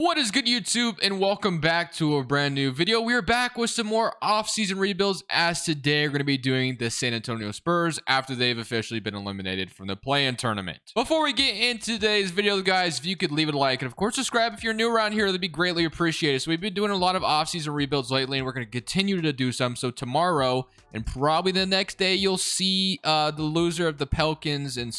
What is good, YouTube, and welcome back to a brand new video. We are back with some more off-season rebuilds, as today we're going to be doing the San Antonio Spurs after they've officially been eliminated from the play-in tournament. Before we get into today's video, guys, if you could leave it a like and of course subscribe if you're new around here, that'd be greatly appreciated. So we've been doing a lot of off-season rebuilds lately, and we're going to continue to do some. So tomorrow and probably the next day, you'll see the loser of the Pelicans and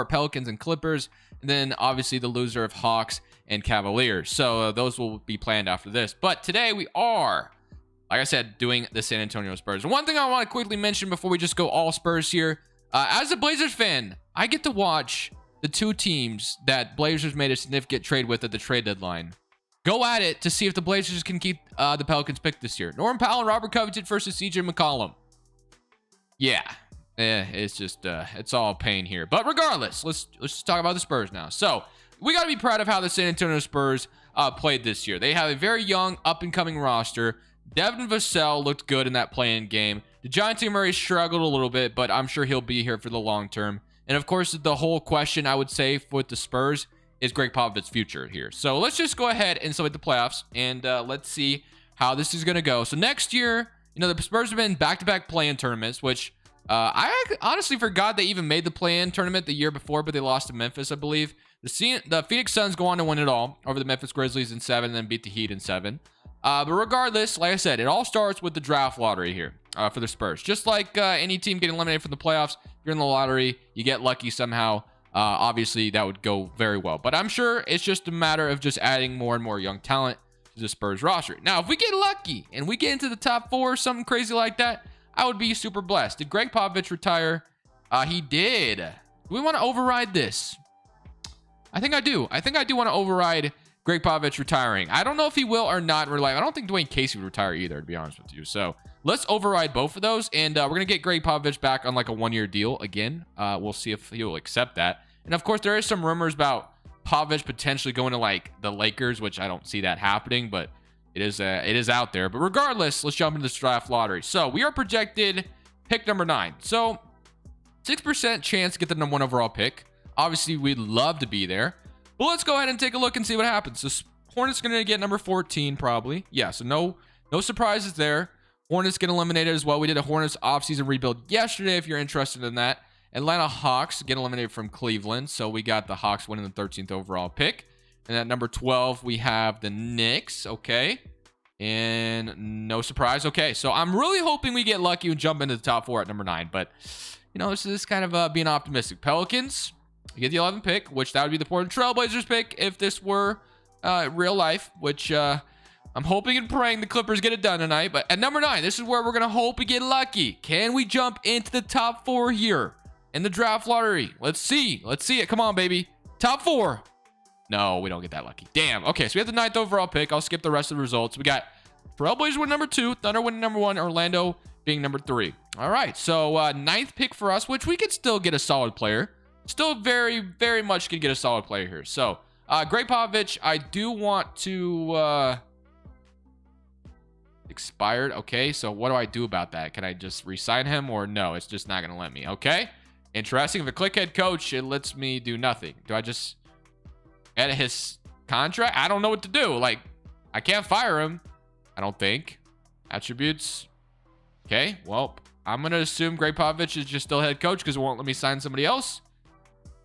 Pelicans and Clippers, and then obviously the loser of Hawks and Cavaliers. So those will be planned after this. But today we are, like I said, doing the San Antonio Spurs. And one thing I want to quickly mention before we just go all Spurs here, as a Blazers fan, I get to watch the two teams that Blazers made a significant trade with at the trade deadline go at it to see if the Blazers can keep the Pelicans pick this year. Norman Powell and Robert Covington versus CJ McCollum. Yeah. It's just it's all pain here. But regardless, let's just talk about the Spurs now. So we got to be proud of how the San Antonio Spurs played this year. They have a very young, up-and-coming roster. Devin Vassell looked good in that play-in game. DeJounte Murray struggled a little bit, but I'm sure he'll be here for the long term. And, of course, the whole question, I would say, with the Spurs is Greg Popovich's future here. So let's just go ahead and celebrate the playoffs, and let's see how this is going to go. So next year, you know, the Spurs have been back-to-back play-in tournaments, which I honestly forgot they even made the play-in tournament the year before, but they lost to Memphis, I believe. The Phoenix Suns go on to win it all over the Memphis Grizzlies in 7 and then beat the Heat in 7. But regardless, like I said, it all starts with the draft lottery here for the Spurs. Just like any team getting eliminated from the playoffs, if you're in the lottery, you get lucky somehow. Obviously, that would go very well. But I'm sure it's just a matter of just adding more and more young talent to the Spurs roster. Now, if we get lucky and we get into the top 4 or something crazy like that, I would be super blessed. Did Greg Popovich retire? He did. Do we want to override this? I think I do. I think I do want to override Greg Popovich retiring. I don't know if he will or not. I don't think Dwayne Casey would retire either, to be honest with you. So let's override both of those. And we're going to get Greg Popovich back on like a 1-year deal again. We'll see if he'll accept that. And of course, there is some rumors about Popovich potentially going to like the Lakers, which I don't see that happening, but it is out there. But regardless, let's jump into this draft lottery. So we are projected pick number 9. So 6% chance to get the number 1 overall pick. Obviously, we'd love to be there. But let's go ahead and take a look and see what happens. So Hornets going to get number 14 probably. Yeah, so no surprises there. Hornets get eliminated as well. We did a Hornets offseason rebuild yesterday if you're interested in that. Atlanta Hawks get eliminated from Cleveland. So we got the Hawks winning the 13th overall pick. And at number 12, we have the Knicks. Okay. And no surprise. Okay, so I'm really hoping we get lucky and jump into the top 4 at number 9. But, you know, this is kind of being optimistic. Pelicans, you get the 11th pick, which that would be the Portland Trailblazers pick if this were real life, which I'm hoping and praying the Clippers get it done tonight. But at number 9, this is where we're going to hope we get lucky. Can we jump into the top 4 here in the draft lottery? Let's see. Let's see it. Come on, baby. Top 4. No, we don't get that lucky. Damn. Okay, so we have the 9th overall pick. I'll skip the rest of the results. We got Trailblazers winning number 2, Thunder winning number 1, Orlando being number 3. All right, so 9th pick for us, which we could still get a solid player. Still very, very much can get a solid player here. So, Greg Popovich, I do want to... expired. Okay, so what do I do about that? Can I just re-sign him or no? It's just not going to let me. Okay, interesting. If I click head coach, it lets me do nothing. Do I just edit his contract? I don't know what to do. Like, I can't fire him. I don't think. Attributes. Okay, well, I'm going to assume Greg Popovich is just still head coach because it won't let me sign somebody else.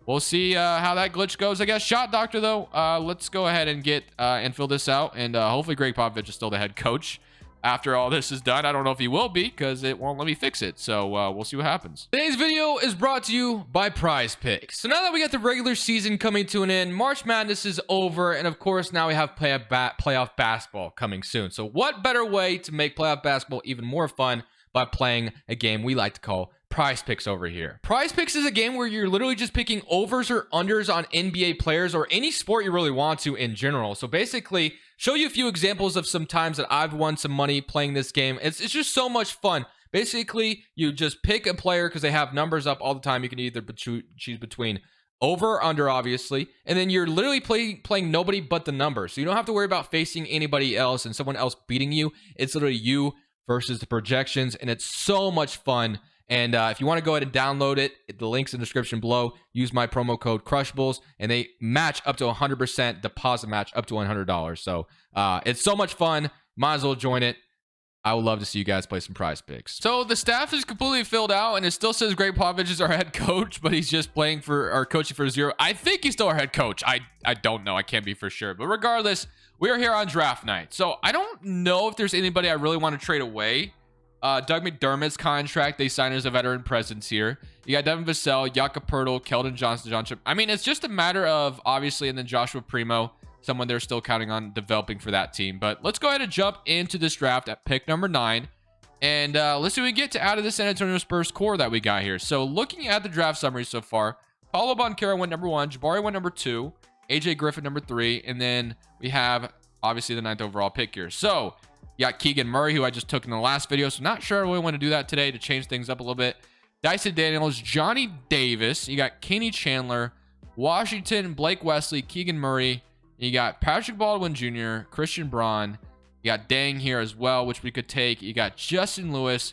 We'll see how that glitch goes, I guess. Shot doctor, though. Let's go ahead and get and fill this out. And hopefully Greg Popovich is still the head coach after all this is done. I don't know if he will be because it won't let me fix it. So we'll see what happens. Today's video is brought to you by Prize Picks. So now that we got the regular season coming to an end, March Madness is over. And of course, now we have playoff basketball coming soon. So what better way to make playoff basketball even more fun by playing a game we like to call Prize Picks over here. Prize Picks is a game where you're literally just picking overs or unders on NBA players or any sport you really want to in general. So basically, show you a few examples of some times that I've won some money playing this game. It's just so much fun. Basically, you just pick a player because they have numbers up all the time. You can either choose between over or under, obviously, and then you're literally playing nobody but the number. So you don't have to worry about facing anybody else and someone else beating you. It's literally you versus the projections, and it's so much fun. And if you want to go ahead and download it, the link's in the description below. Use my promo code Crushables, and they match up to 100% deposit match up to $100. So it's so much fun. Might as well join it. I would love to see you guys play some prize picks. So the staff is completely filled out, and it still says Greg Popovich is our head coach, but he's just playing for or coaching for zero. I think he's still our head coach. I don't know. I can't be for sure. But regardless, we are here on draft night. So I don't know if there's anybody I really want to trade away. Doug McDermott's contract, they signed as a veteran presence here. You got Devin Vassell, Jakob Poeltl, Keldon Johnson. I mean, it's just a matter of, obviously, and then Joshua Primo, someone they're still counting on developing for that team. But let's go ahead and jump into this draft at pick number 9. And let's see what we get to out of the San Antonio Spurs core that we got here. So looking at the draft summary so far, Paulo Banchero went number 1, Jabari went number 2, AJ Griffin number 3, and then we have, obviously, the 9th overall pick here. So you got Keegan Murray, who I just took in the last video, so not sure I really want to do that today to change things up a little bit. Dyson Daniels, Johnny Davis, you got Kenny Chandler, Washington, Blake Wesley, Keegan Murray, you got Patrick Baldwin Jr., Christian Braun, you got Dang here as well, which we could take. You got Justin Lewis,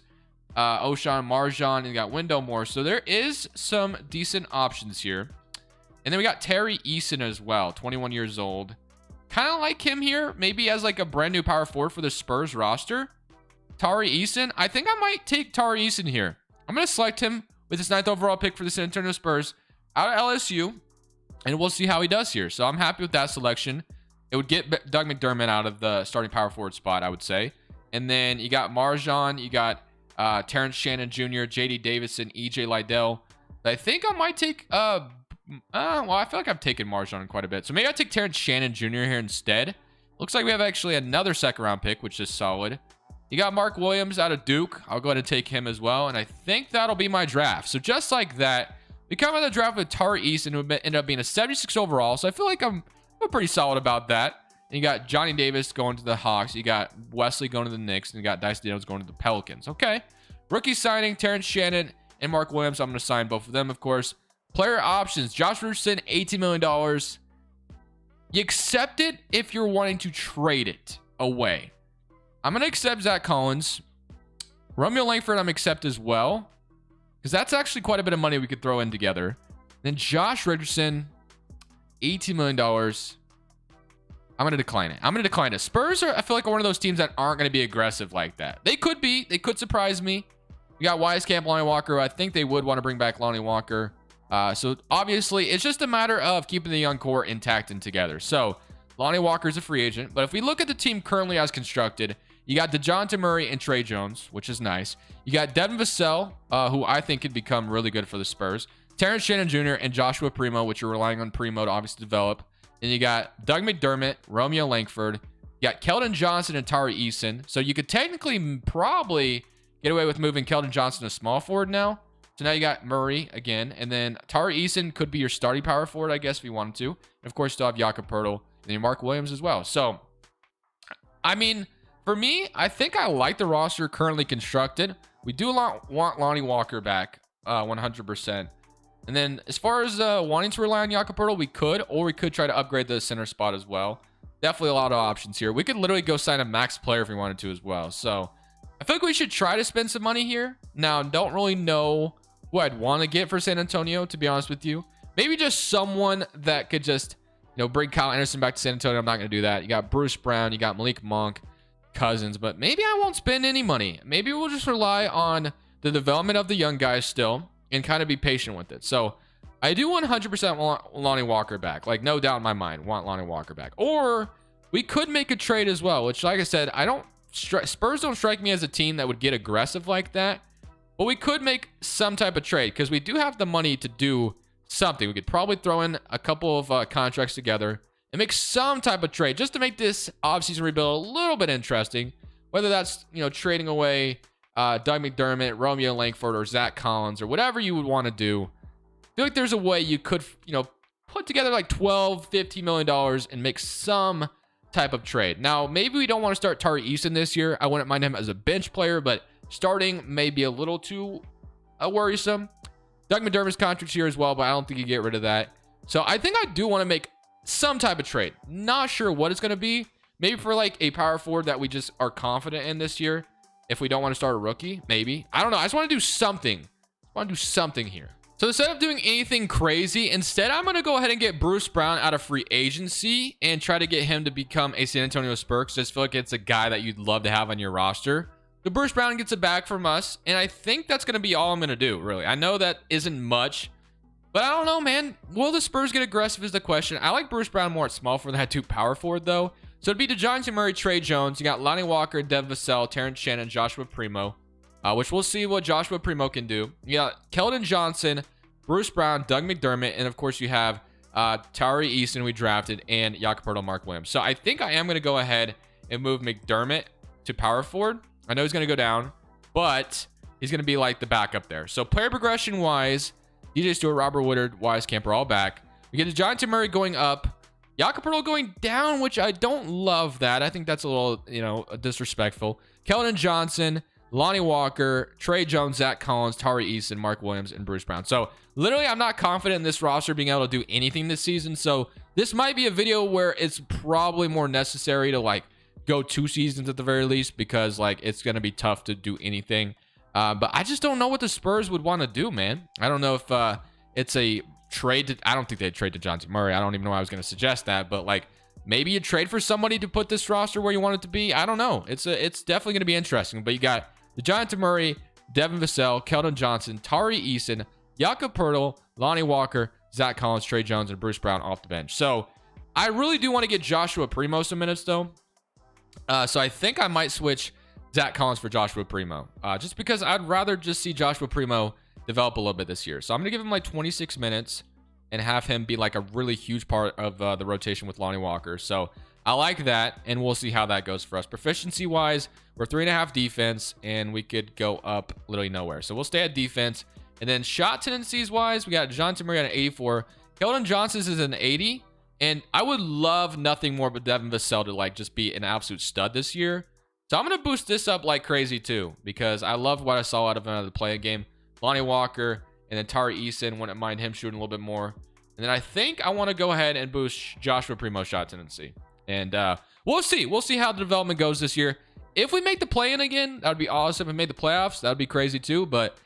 Oshan Marjan, and you got Wendell Moore. So there is some decent options here. And then we got Terry Eason as well, 21 years old. Kind of like him here, maybe as like a brand new power forward for the Spurs roster. Tari Eason, I think I might take Tari Eason here. I'm going to select him with this 9th overall pick for the San Antonio Spurs out of LSU, and we'll see how he does here. So I'm happy with that selection. It would get Doug McDermott out of the starting power forward spot, I would say. And then you got Marjan, you got Terrence Shannon Jr., JD Davison, EJ Liddell. I think I might take well, I feel like I've taken Marjan quite a bit. So maybe I'll take Terrence Shannon Jr. here instead. Looks like we have actually another 2nd round pick, which is solid. You got Mark Williams out of Duke. I'll go ahead and take him as well. And I think that'll be my draft. So just like that, we come in the draft with Tari Eason, who ended up being a 76 overall. So I feel like I'm pretty solid about that. And you got Johnny Davis going to the Hawks. You got Wesley going to the Knicks. And you got Dyson Daniels going to the Pelicans. Okay. Rookie signing, Terrence Shannon and Mark Williams. I'm going to sign both of them, of course. Player options, Josh Richardson, $18 million. You accept it if you're wanting to trade it away. I'm going to accept Zach Collins. Romeo Langford, I'm accept as well, because that's actually quite a bit of money we could throw in together. Then Josh Richardson, $18 million. I'm going to decline it. I'm going to decline it. Spurs are, I feel like, one of those teams that aren't going to be aggressive like that. They could be. They could surprise me. We got Wisekamp, Lonnie Walker. I think they would want to bring back Lonnie Walker. So obviously, it's just a matter of keeping the young core intact and together. So Lonnie Walker is a free agent. But if we look at the team currently as constructed, you got DeJounte Murray and Trey Jones, which is nice. You got Devin Vassell, who I think could become really good for the Spurs. Terrence Shannon Jr. and Joshua Primo, which you're relying on Primo to obviously develop. Then you got Doug McDermott, Romeo Langford. You got Keldon Johnson and Tari Eason. So you could technically probably get away with moving Keldon Johnson to small forward now. So now you got Murray again. And then Tari Eason could be your starting power forward, I guess, if you wanted to. And of course, you still have Jakob Poeltl and then Mark Williams as well. So, I mean, for me, I think I like the roster currently constructed. We do want Lonnie Walker back 100%. And then as far as wanting to rely on Jakob Poeltl, we could, or we could try to upgrade the center spot as well. Definitely a lot of options here. We could literally go sign a max player if we wanted to as well. So I feel like we should try to spend some money here. Now, don't really know who I'd want to get for San Antonio, to be honest with you. Maybe just someone that could just, bring Kyle Anderson back to San Antonio. I'm not going to do that. You got Bruce Brown. You got Malik Monk, Cousins. But maybe I won't spend any money. Maybe we'll just rely on the development of the young guys still and kind of be patient with it. So I do 100% want Lonnie Walker back. Like, no doubt in my mind, want Lonnie Walker back. Or we could make a trade as well, which, like I said, Spurs don't strike me as a team that would get aggressive like that. But we could make some type of trade because we do have the money to do something. We could probably throw in a couple of contracts together and make some type of trade just to make this offseason rebuild a little bit interesting. Whether that's, trading away Doug McDermott, Romeo Langford, or Zach Collins, or whatever you would want to do. I feel like there's a way you could, put together like $12, $15 million and make some type of trade. Now, maybe we don't want to start Tari Eason this year. I wouldn't mind him as a bench player, but starting may be a little too worrisome. Doug McDermott's contract's here as well, but I don't think you get rid of that. So I think I do want to make some type of trade. Not sure what it's going to be. Maybe for like a power forward that we just are confident in this year. if we don't want to start a rookie. Maybe. I don't know. I just want to do something. I want to do something here. So instead of doing anything crazy, instead I'm going to go ahead and get Bruce Brown out of free agency and try to get him to become a San Antonio Spurs. I just feel like it's a guy that you'd love to have on your roster. So Bruce Brown gets it back from us, and I think that's going to be all I'm going to do, really. I know that isn't much, but I don't know, man. Will the Spurs get aggressive is the question. I like Bruce Brown more at small forward than I do power forward, though. So it'd be DeJounte Murray, Trey Jones. You got Lonnie Walker, Devin Vassell, Terrence Shannon, Joshua Primo, which we'll see what Joshua Primo can do. You got Keldon Johnson, Bruce Brown, Doug McDermott, and of course you have Tari Eason we drafted, and Jakob Poeltl, Mark Williams. So I think I am going to go ahead and move McDermott to power forward. I know he's going to go down, but he's going to be like the backup there. So player progression wise, DJ Stewart, Robert Woodard, Wise Camper all back. We get DeJounte Murray going up, Jakob Poeltl going down, which I don't love that. I think that's a little, disrespectful. Keldon Johnson, Lonnie Walker, Trey Jones, Zach Collins, Tari Eason, Mark Williams, and Bruce Brown. So literally, I'm not confident in this roster being able to do anything this season. So this might be a video where it's probably more necessary to go 2 seasons at the very least, because it's going to be tough to do anything. But I just don't know what the Spurs would want to do, man. I don't know if it's a trade. I don't think they'd trade to DeJounte Murray. I don't even know why I was going to suggest that, but maybe you trade for somebody to put this roster where you want it to be. I don't know. It's definitely going to be interesting. But you got DeJounte Murray, Devin Vassell, Keldon Johnson, Tari Eason, Jakob Poeltl, Lonnie Walker, Zach Collins, Trey Jones, and Bruce Brown off the bench. So I really do want to get Joshua Primo some minutes, though. So I think I might switch Zach Collins for Joshua Primo, just because I'd rather just see Joshua Primo develop a little bit this year. So I'm going to give him 26 minutes and have him be a really huge part of the rotation with Lonnie Walker. So I like that, and we'll see how that goes for us. Proficiency-wise, we're 3.5 defense, and we could go up literally nowhere. So we'll stay at defense. And then shot tendencies-wise, we got DeJounte Murray at an 84. Keldon Johnson is an 80. And I would love nothing more but Devin Vassell to just be an absolute stud this year. So I'm going to boost this up like crazy too, because I love what I saw out of him out of the play game. Lonnie Walker and then Tari Eason, wouldn't mind him shooting a little bit more. And then I think I want to go ahead and boost Joshua Primo's shot tendency. And we'll see. We'll see how the development goes this year. If we make the play-in again, that would be awesome. If we made the playoffs, that would be crazy too. But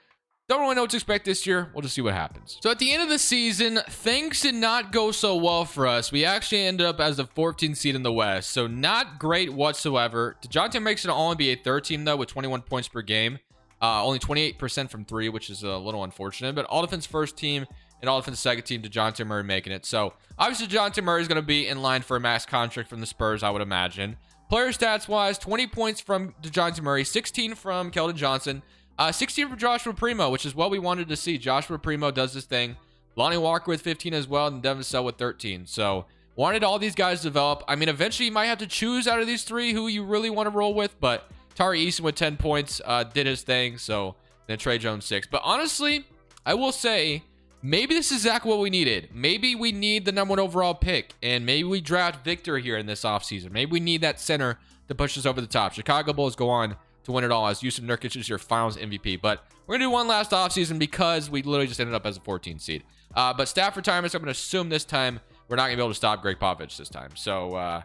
don't really know what to expect this year. We'll just see what happens. So at the end of the season, things did not go so well for us. We actually ended up as the 14th seed in the West. So not great whatsoever. DeJounte makes it all NBA third team, though, with 21 points per game. Only 28% from 3, which is a little unfortunate. But all defense first team and all defense second team, DeJounte Murray making it. So obviously, DeJounte Murray is going to be in line for a max contract from the Spurs, I would imagine. Player stats-wise, 20 points from DeJounte Murray, 16 from Keldon Johnson, 16 for Joshua Primo, which is what we wanted to see. Joshua Primo does this thing. Lonnie Walker with 15 as well, and Devin Vassell with 13. So wanted all these guys to develop. I mean, eventually you might have to choose out of these 3 who you really want to roll with, but Tari Eason with 10 points did his thing. So then Trey Jones 6. But honestly, I will say, maybe this is exactly what we needed. Maybe we need the #1 overall pick, and maybe we draft Victor here in this offseason. Maybe we need that center to push us over the top. Chicago Bulls go on to win it all as Yusuf Nurkic is your finals MVP. But we're going to do one last offseason because we literally just ended up as a 14 seed. But staff retirements, I'm going to assume this time we're not going to be able to stop Greg Popovich this time. So,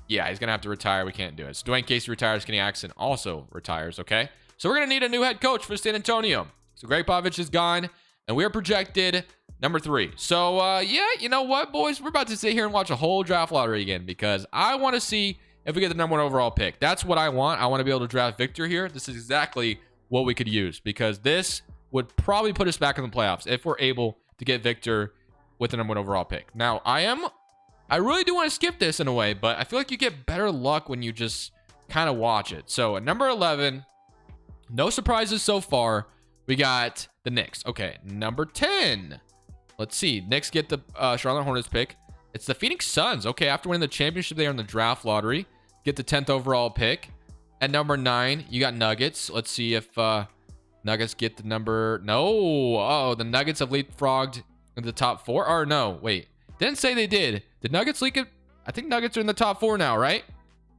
yeah, he's going to have to retire. We can't do it. So Dwayne Casey retires. Kenny Atkinson also retires, okay? So we're going to need a new head coach for San Antonio. So Greg Popovich is gone, and we are projected number 3. So, yeah, you know what, boys? We're about to sit here and watch a whole draft lottery again because I want to see if we get the #1 overall pick. That's what I want. I want to be able to draft Victor here. This is exactly what we could use because this would probably put us back in the playoffs if we're able to get Victor with the #1 overall pick. Now, I really do want to skip this in a way, but I feel like you get better luck when you just kind of watch it. So at number 11, no surprises so far. We got the Knicks. Okay, number 10. Let's see. Knicks get the Charlotte Hornets pick. It's the Phoenix Suns. Okay, after winning the championship, they are in the draft lottery. Get the 10th overall pick. At number 9, you got Nuggets. Let's see if Nuggets get the number. No. Oh, the Nuggets have leapfrogged into the top 4. Or no, wait. Didn't say they did. Did Nuggets leak it? I think Nuggets are in the top 4 now, right?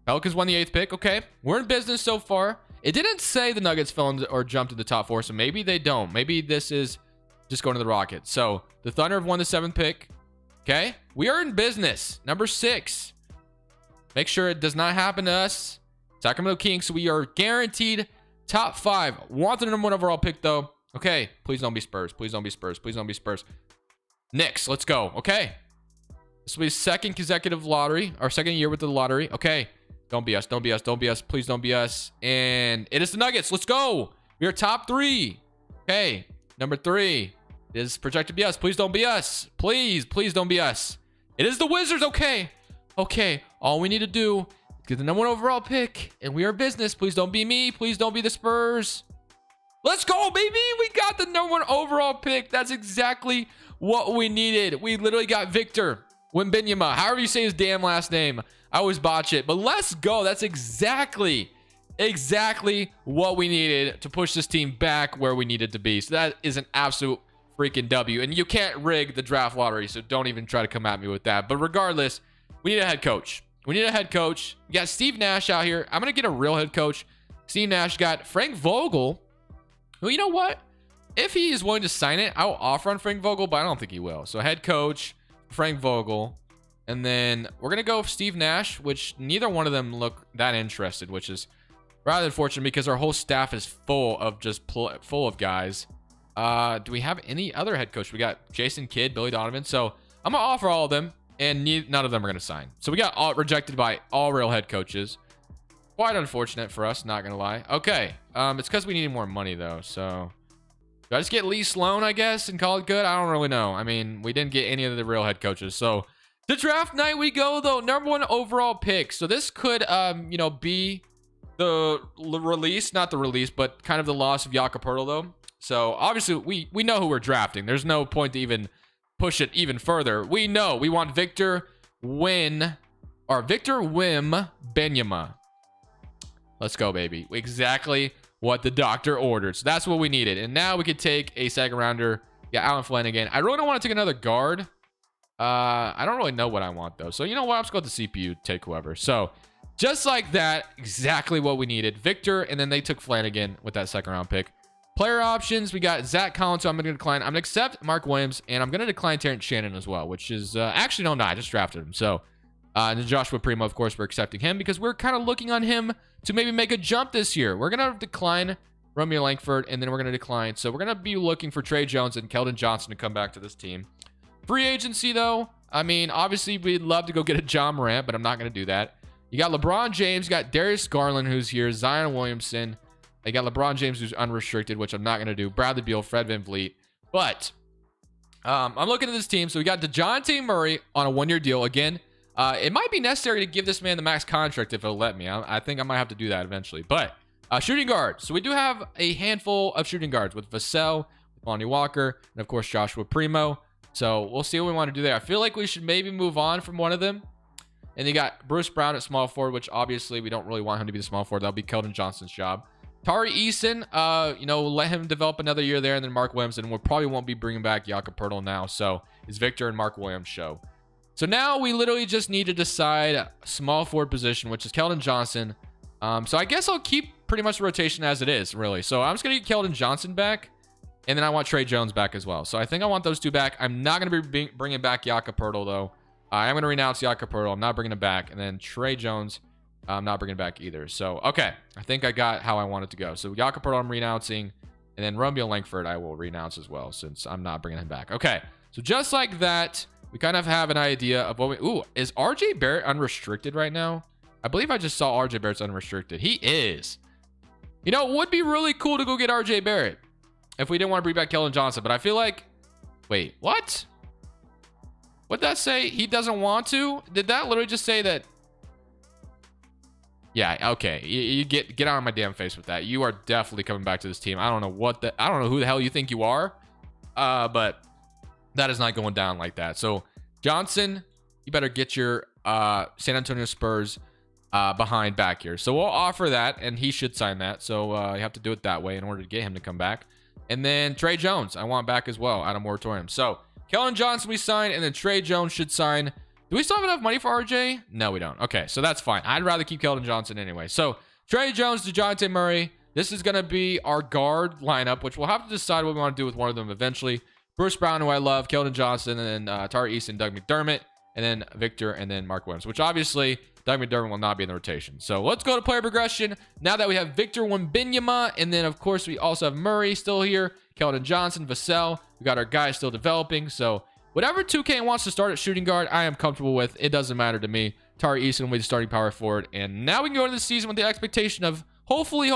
Pelicans won the 8th pick. Okay, we're in business so far. It didn't say the Nuggets fell into, or jumped to the top 4, so maybe they don't. Maybe this is just going to the Rockets. So the Thunder have won the 7th pick. Okay, we are in business. Number 6. Make sure it does not happen to us. Sacramento Kings. So we are guaranteed Top 5. Want the number 1 overall pick, though. Okay. Please don't be Spurs. Please don't be Spurs. Please don't be Spurs. Knicks. Let's go. Okay. This will be second consecutive lottery. Our second year with the lottery. Okay. Don't be us. Don't be us. Don't be us. Please don't be us. And it is the Nuggets. Let's go. We are top 3. Okay. Number 3 is projected to be us. Please don't be us. Please. Please don't be us. It is the Wizards. Okay. Okay. All we need to do is get the number 1 overall pick. And we are business. Please don't be me. Please don't be the Spurs. Let's go, baby. We got the number 1 overall pick. That's exactly what we needed. We literally got Victor Wembanyama. However you say his damn last name. I always botch it. But let's go. That's exactly what we needed to push this team back where we needed to be. So that is an absolute freaking W. And you can't rig the draft lottery, so don't even try to come at me with that. But regardless, we need a head coach. We need a head coach. We got Steve Nash out here. I'm going to get a real head coach. Steve Nash got Frank Vogel, who, you know what? If he is willing to sign it, I'll offer on Frank Vogel, but I don't think he will. So head coach, Frank Vogel. And then we're going to go with Steve Nash, which neither one of them look that interested, which is rather unfortunate because our whole staff is full of full of guys. Do we have any other head coach? We got Jason Kidd, Billy Donovan. So I'm going to offer all of them, and none of them are going to sign. So we got all rejected by all real head coaches. Quite unfortunate for us, not going to lie. Okay. It's because we needed more money, though. So do I just get Lee Sloan, I guess, and call it good? I don't really know. I mean, we didn't get any of the real head coaches. So the draft night we go, though. Number 1 overall pick. So this could, be the release, not the release, but kind of the loss of Jakob Poeltl, though. So obviously we know who we're drafting. There's no point to even push it even further. We know we want Victor Wembanyama. Let's go, baby. Exactly what the doctor ordered. So that's what we needed. And now we could take a second rounder. Yeah, Alan Flanagan. I really don't want to take another guard. I don't really know what I want, though. So you know what? I'm just going to CPU, take whoever. So just like that, exactly what we needed. Victor, and then they took Flanagan with that second round pick. Player options, we got Zach Collins, so I'm going to decline. I'm going to accept Mark Williams, and I'm going to decline Terrence Shannon as well, which is actually, no, I just drafted him. So and then Joshua Primo, of course, we're accepting him because we're kind of looking on him to maybe make a jump this year. We're going to decline Romeo Langford, and then we're going to decline. So we're going to be looking for Trey Jones and Keldon Johnson to come back to this team. Free agency, though, I mean, obviously, we'd love to go get a John Morant, but I'm not going to do that. You got LeBron James, you got Darius Garland, who's here, Zion Williamson. You got LeBron James, who's unrestricted, which I'm not going to do. Bradley Beal, Fred VanVleet. But I'm looking at this team. So we got DeJounte Murray on a 1-year deal. Again, it might be necessary to give this man the max contract if it'll let me. I think I might have to do that eventually. But shooting guard. So we do have a handful of shooting guards with Vassell, Lonnie Walker, and of course Joshua Primo. So we'll see what we want to do there. I feel like we should maybe move on from one of them. And you got Bruce Brown at small forward, which obviously we don't really want him to be the small forward. That'll be Keldon Johnson's job. Tari Eason, let him develop another year there, and then Mark Williams, and we probably won't be bringing back Jakob Poeltl now. So it's Victor and Mark Williams' show. So now we literally just need to decide small forward position, which is Keldon Johnson. So I guess I'll keep pretty much the rotation as it is, really. So I'm just going to get Keldon Johnson back, and then I want Trey Jones back as well. So I think I want those two back. I'm not going to be bringing back Jakob Poeltl, though. I am going to renounce Jakob Poeltl. I'm not bringing him back. And then Trey Jones, I'm not bringing back either. So, okay. I think I got how I want it to go. So, Jakob Poeltl I'm renouncing. And then Romeo Langford I will renounce as well since I'm not bringing him back. Okay. So, just like that, we kind of have an idea of what we... Ooh, is RJ Barrett unrestricted right now? I believe I just saw RJ Barrett's unrestricted. He is. You know, it would be really cool to go get RJ Barrett if we didn't want to bring back Keldon Johnson. But I feel like... Wait, what? What'd that say? He doesn't want to? Did that literally just say that... Yeah, okay. You get out of my damn face with that. You are definitely coming back to this team. I don't know who the hell you think you are. But that is not going down like that. So, Johnson, you better get your San Antonio Spurs behind back here. So, we'll offer that, and he should sign that. So, you have to do it that way in order to get him to come back. And then Trey Jones, I want back as well out of moratorium. So, Keldon Johnson we sign, and then Trey Jones should sign. Do we still have enough money for RJ? No, we don't. Okay, so that's fine. I'd rather keep Keldon Johnson anyway. So, Trey Jones, DeJounte Murray. This is going to be our guard lineup, which we'll have to decide what we want to do with one of them eventually. Bruce Brown, who I love, Keldon Johnson, and then Tari Eason, Doug McDermott, and then Victor, and then Mark Williams, which obviously Doug McDermott will not be in the rotation. So let's go to player progression. Now that we have Victor Wembanyama, and then of course we also have Murray still here, Keldon Johnson, Vassell. We got our guys still developing. So whatever 2K wants to start at shooting guard, I am comfortable with. It doesn't matter to me. Tari Eason will be the starting power forward. And now we can go into the season with the expectation of hopefully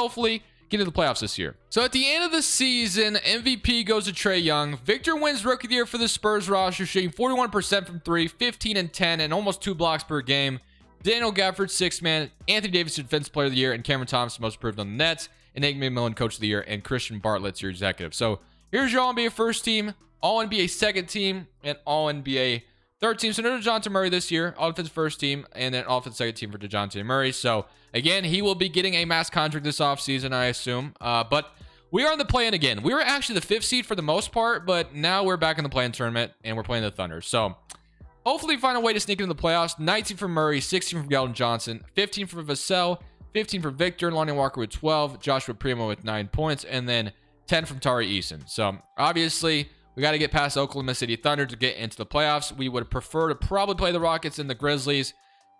get into the playoffs this year. So at the end of the season, MVP goes to Trae Young. Victor wins Rookie of the Year for the Spurs roster, shooting 41% from 3, 15 and 10, and almost 2 blocks per game. Daniel Gafford, 6th man. Anthony Davis, Defensive Player of the Year, and Cameron Thompson, most improved on the Nets. And Nate McMillan, Coach of the Year, and Christian Bartlett's your executive. So here's your All-NBA first team, All-NBA second team, and All-NBA third team. So no DeJounte Murray this year, All-Defense first team, and then All-Defense second team for DeJounte Murray. So again, he will be getting a max contract this offseason, I assume. But we are in the play-in again. We were actually the 5th seed for the most part, but now we're back in the play-in tournament, and we're playing the Thunder. So hopefully find a way to sneak into the playoffs. 19 from Murray, 16 from Keldon Johnson, 15 from Vassell, 15 from Victor, Lonnie Walker with 12, Joshua Primo with 9 points, and then 10 from Tari Eason. So obviously, we got to get past Oklahoma City Thunder to get into the playoffs. We would prefer to probably play the Rockets and the Grizzlies.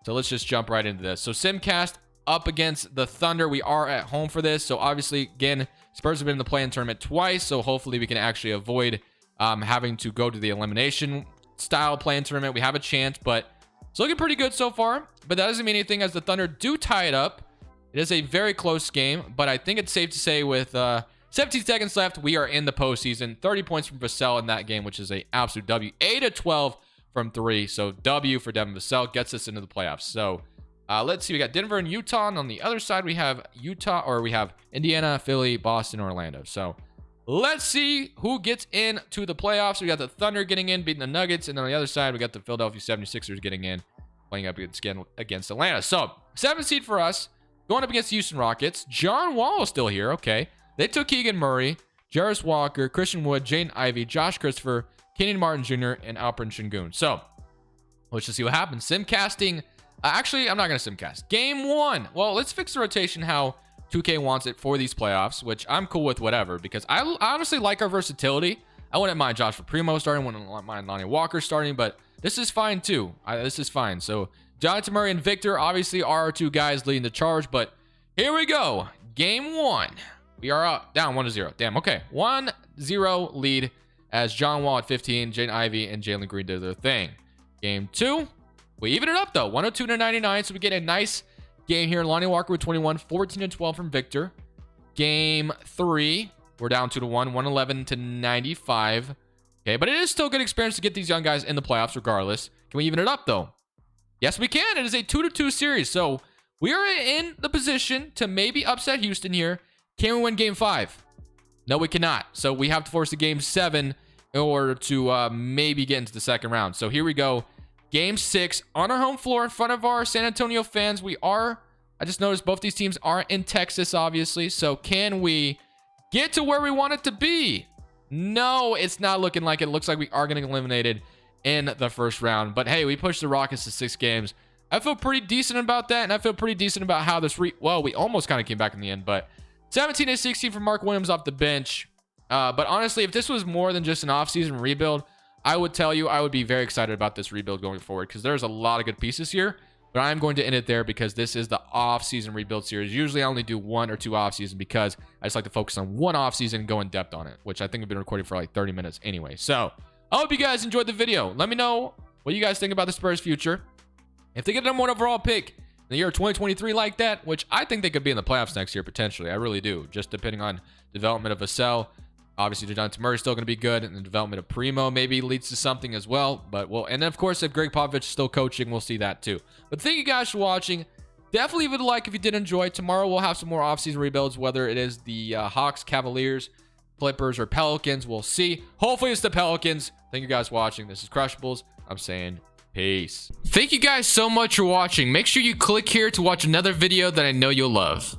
So let's just jump right into this. So Simcast up against the Thunder. We are at home for this. So obviously, again, Spurs have been in the play-in tournament twice. So hopefully we can actually avoid having to go to the elimination style play-in tournament. We have a chance, but it's looking pretty good so far. But that doesn't mean anything as the Thunder do tie it up. It is a very close game, but I think it's safe to say with 17 seconds left, we are in the postseason. 30 points from Vassell in that game, which is an absolute W. 8-12 from 3. So W for Devin Vassell gets us into the playoffs. So let's see. We got Denver and Utah. And on the other side, we have we have Indiana, Philly, Boston, Orlando. So let's see who gets into the playoffs. We got the Thunder getting in, beating the Nuggets. And on the other side, we got the Philadelphia 76ers getting in, playing up against Atlanta. So 7th seed for us, going up against the Houston Rockets. John Wall is still here. Okay. They took Keegan Murray, Jarris Walker, Christian Wood, Jaden Ivey, Josh Christopher, Kenyon Martin Jr., and Alperen Şengün. So let's just see what happens. Simcasting. Actually, I'm not going to simcast. Game 1. Well, let's fix the rotation how 2K wants it for these playoffs, which I'm cool with whatever, because I honestly like our versatility. I wouldn't mind Joshua Primo starting, wouldn't mind Lonnie Walker starting, but this is fine too. This is fine. So Jonathan Murray and Victor obviously are our 2 guys leading the charge, but here we go. Game 1. We are up, down 1-0. Damn, okay. 1-0 lead as John Wall at 15, Jaden Ivey, and Jalen Green did their thing. Game 2. We even it up, though. 102-99, so we get a nice game here. Lonnie Walker with 21, 14-12 from Victor. Game 3. We're down 2-1, 111-95. Okay, but it is still good experience to get these young guys in the playoffs regardless. Can we even it up, though? Yes, we can. It is a 2-2 series, so we are in the position to maybe upset Houston here. Can we win game 5? No, we cannot. So we have to force a game 7 in order to maybe get into the second round. So here we go. Game 6 on our home floor in front of our San Antonio fans. I just noticed both these teams aren't in Texas, obviously. So can we get to where we want it to be? No, it's not looking like it. It looks like we are getting eliminated in the first round. But hey, we pushed the Rockets to 6 games. I feel pretty decent about that. And I feel pretty decent about how this well, we almost kind of came back in the end, but 17-16 for Mark Williams off the bench. But honestly, if this was more than just an offseason rebuild, I would tell you I would be very excited about this rebuild going forward because there's a lot of good pieces here. But I'm going to end it there because this is the offseason rebuild series. Usually I only do 1 or 2 offseason because I just like to focus on one offseason and go in depth on it, which I think we've been recording for like 30 minutes anyway. So I hope you guys enjoyed the video. Let me know what you guys think about the Spurs' future. If they get number 1 overall pick in the year 2023 like that, which I think they could be in the playoffs next year potentially. I really do, just depending on development of Vassell. Obviously, DeJounte Murray is still going to be good, and the development of Primo maybe leads to something as well. But and then of course, if Greg Popovich is still coaching, we'll see that too. But thank you guys for watching. Definitely leave it a like if you did enjoy. Tomorrow we'll have some more offseason rebuilds, whether it is the Hawks, Cavaliers, Clippers, or Pelicans. We'll see. Hopefully it's the Pelicans. Thank you guys for watching. This is Crushables. I'm saying peace. Thank you guys so much for watching. Make sure you click here to watch another video that I know you'll love.